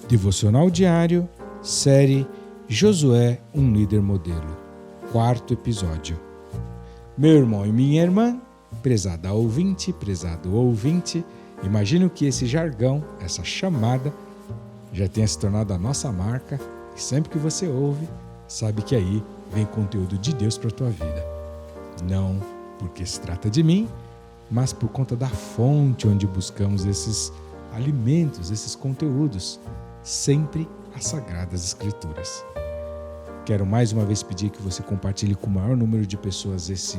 Devocional diário, série Josué, um líder modelo. 4º episódio. Meu irmão e minha irmã, prezada ouvinte, prezado ouvinte, imagino que esse jargão, essa chamada, já tenha se tornado a nossa marca e sempre que você ouve, sabe que aí vem conteúdo de Deus para a tua vida. Não porque se trata de mim, mas por conta da fonte onde buscamos esses alimentos, esses conteúdos, sempre as Sagradas Escrituras. Quero mais uma vez pedir que você compartilhe com o maior número de pessoas esse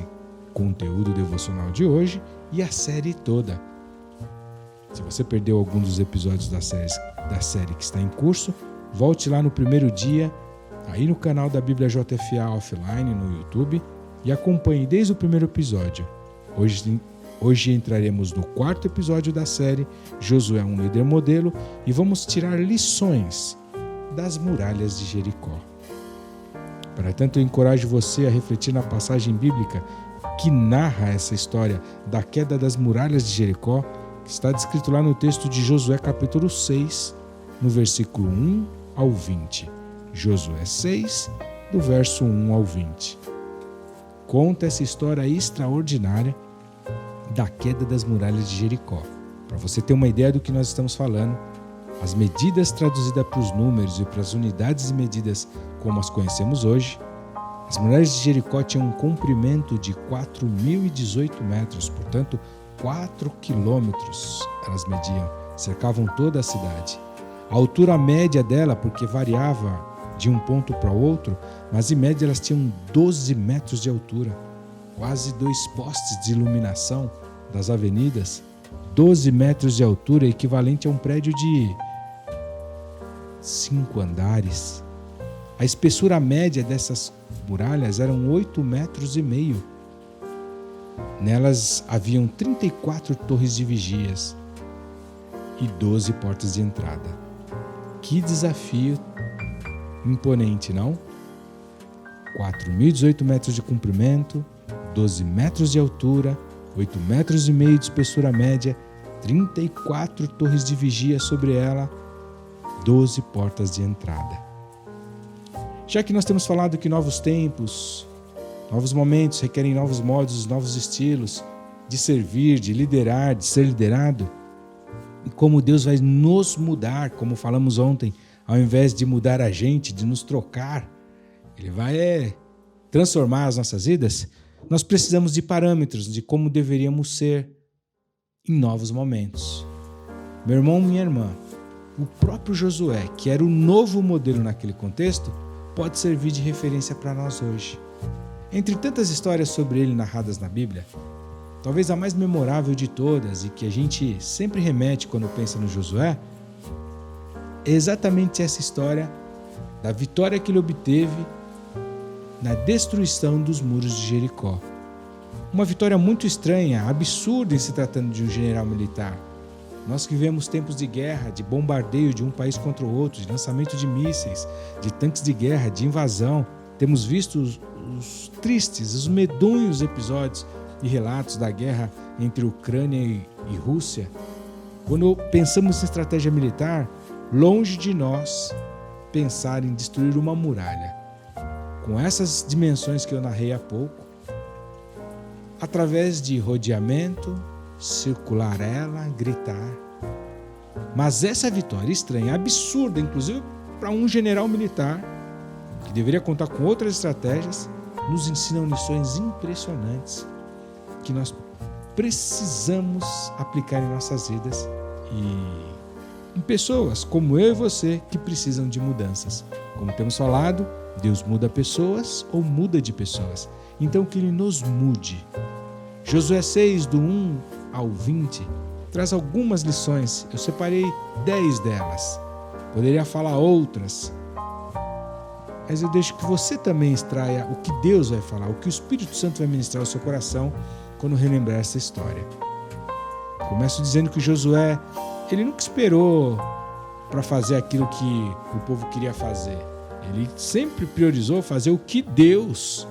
conteúdo devocional de hoje e a série toda. Se você perdeu algum dos episódios da série que está em curso, volte lá no primeiro dia, aí no canal da Bíblia JFA Offline no YouTube e acompanhe desde o primeiro episódio. Hoje entraremos no 4º episódio da série Josué, um líder modelo, e vamos tirar lições das muralhas de Jericó. Para tanto, eu encorajo você a refletir na passagem bíblica que narra essa história da queda das muralhas de Jericó, que está descrito lá no texto de Josué capítulo 6, no versículo 1 ao 20. Josué 6, do verso 1 ao 20. Conta essa história extraordinária da queda das muralhas de Jericó. Para você ter uma ideia do que nós estamos falando, as medidas traduzidas para os números e para as unidades de medidas como as conhecemos hoje, as muralhas de Jericó tinham um comprimento de 4.018 metros, portanto 4 quilômetros elas mediam, cercavam toda a cidade. A altura média dela, porque variava de um ponto para o outro, mas em média elas tinham 12 metros de altura, quase 2 postes de iluminação das avenidas, 12 metros de altura, equivalente a um prédio de 5 andares. A espessura média dessas muralhas eram 8,5 metros. Nelas haviam 34 torres de vigias e 12 portas de entrada. Que desafio imponente, não? 4.018 metros de comprimento, 12 metros de altura, 8,5 metros de espessura média, 34 torres de vigia sobre ela, 12 portas de entrada. Já que nós temos falado que novos tempos, novos momentos requerem novos modos, novos estilos de servir, de liderar, de ser liderado, e como Deus vai nos mudar, como falamos ontem, ao invés de mudar a gente, de nos trocar, Ele vai transformar as nossas vidas. Nós precisamos de parâmetros de como deveríamos ser em novos momentos. Meu irmão, minha irmã, o próprio Josué, que era o novo modelo naquele contexto, pode servir de referência para nós hoje. Entre tantas histórias sobre ele narradas na Bíblia, talvez a mais memorável de todas e que a gente sempre remete quando pensa no Josué, é exatamente essa história da vitória que ele obteve na destruição dos muros de Jericó. Uma vitória muito estranha, absurda em se tratando de um general militar. Nós que vivemos tempos de guerra, de bombardeio de um país contra o outro, de lançamento de mísseis, de tanques de guerra, de invasão, temos visto os tristes, os medonhos episódios e relatos da guerra entre Ucrânia e Rússia. Quando pensamos em estratégia militar, longe de nós pensar em destruir uma muralha com essas dimensões que eu narrei há pouco, através de rodeamento, circular ela, gritar. Mas essa vitória estranha, absurda, inclusive para um general militar, que deveria contar com outras estratégias, nos ensinam lições impressionantes que nós precisamos aplicar em nossas vidas e em pessoas como eu e você que precisam de mudanças. Como temos falado, Deus muda pessoas ou muda de pessoas. Então que Ele nos mude. Josué 6, do 1 ao 20, traz algumas lições. Eu separei 10 delas. Poderia falar outras, mas eu deixo que você também extraia o que Deus vai falar, o que o Espírito Santo vai ministrar ao seu coração quando relembrar essa história. Começo dizendo que Josué, ele nunca esperou para fazer aquilo que o povo queria fazer. Ele sempre priorizou fazer o que Deus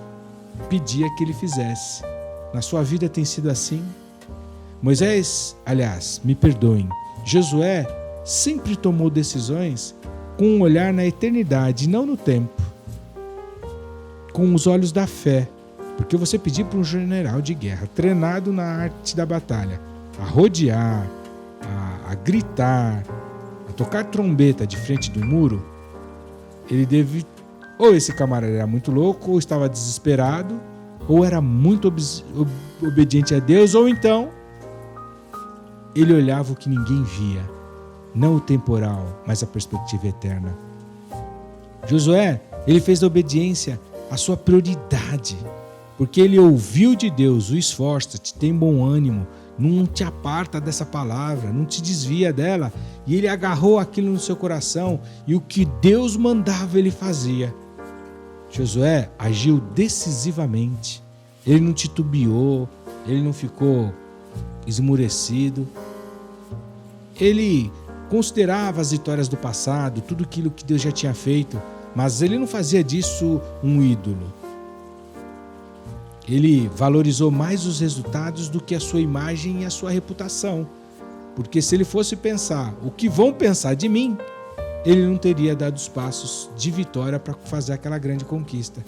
pedia que ele fizesse. Na sua vida tem sido assim? Josué sempre tomou decisões com um olhar na eternidade, não no tempo, com os olhos da fé. Porque você pedir para um general de guerra, treinado na arte da batalha, a rodear, a gritar, a tocar trombeta de frente do muro, ele deve... Ou esse camarada era muito louco, ou estava desesperado, ou era muito obediente a Deus, ou então ele olhava o que ninguém via, não o temporal, mas a perspectiva eterna. Josué, ele fez da obediência a sua prioridade, porque ele ouviu de Deus: o esforça-te, tem bom ânimo, não te aparta dessa palavra, não te desvia dela. E ele agarrou aquilo no seu coração, e o que Deus mandava ele fazia. Josué agiu decisivamente, ele não titubeou, ele não ficou esmurecido. Ele considerava as vitórias do passado, tudo aquilo que Deus já tinha feito, mas ele não fazia disso um ídolo. Ele valorizou mais os resultados do que a sua imagem e a sua reputação. Porque se ele fosse pensar o que vão pensar de mim, ele não teria dado os passos de vitória para fazer aquela grande conquista.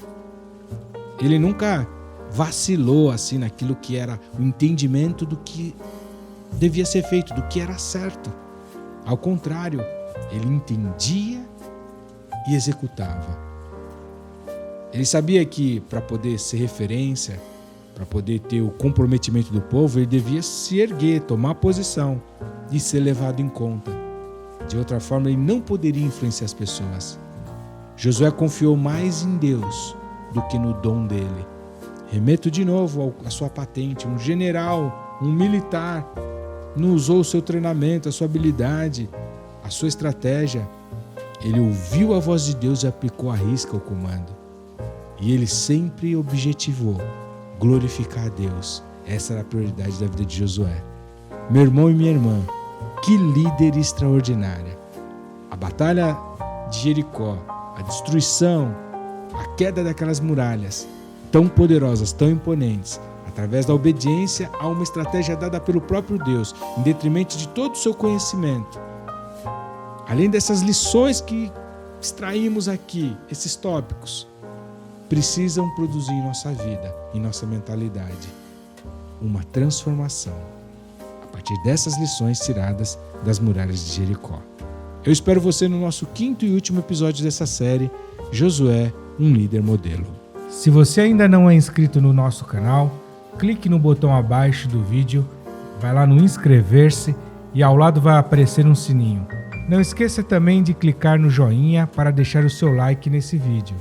Ele nunca vacilou assim naquilo que era o entendimento do que devia ser feito, do que era certo. Ao contrário, ele entendia e executava. Ele sabia que para poder ser referência, para poder ter o comprometimento do povo, ele devia se erguer, tomar posição e ser levado em conta. De outra forma, ele não poderia influenciar as pessoas. Josué confiou mais em Deus do que no dom dele. Remeto de novo à sua patente. Um general, um militar, não usou o seu treinamento, a sua habilidade, a sua estratégia. Ele ouviu a voz de Deus e aplicou à risca o comando. E ele sempre objetivou glorificar a Deus. Essa era a prioridade da vida de Josué. Meu irmão e minha irmã, que líder extraordinária! A batalha de Jericó, a destruição, a queda daquelas muralhas tão poderosas, tão imponentes, através da obediência a uma estratégia dada pelo próprio Deus, em detrimento de todo o seu conhecimento. Além dessas lições que extraímos aqui, esses tópicos, precisam produzir em nossa vida, em nossa mentalidade, uma transformação a partir dessas lições tiradas das muralhas de Jericó. Eu espero você no nosso 5º e último episódio dessa série, Josué, um líder modelo. Se você ainda não é inscrito no nosso canal, clique no botão abaixo do vídeo, vai lá no inscrever-se e ao lado vai aparecer um sininho. Não esqueça também de clicar no joinha para deixar o seu like nesse vídeo.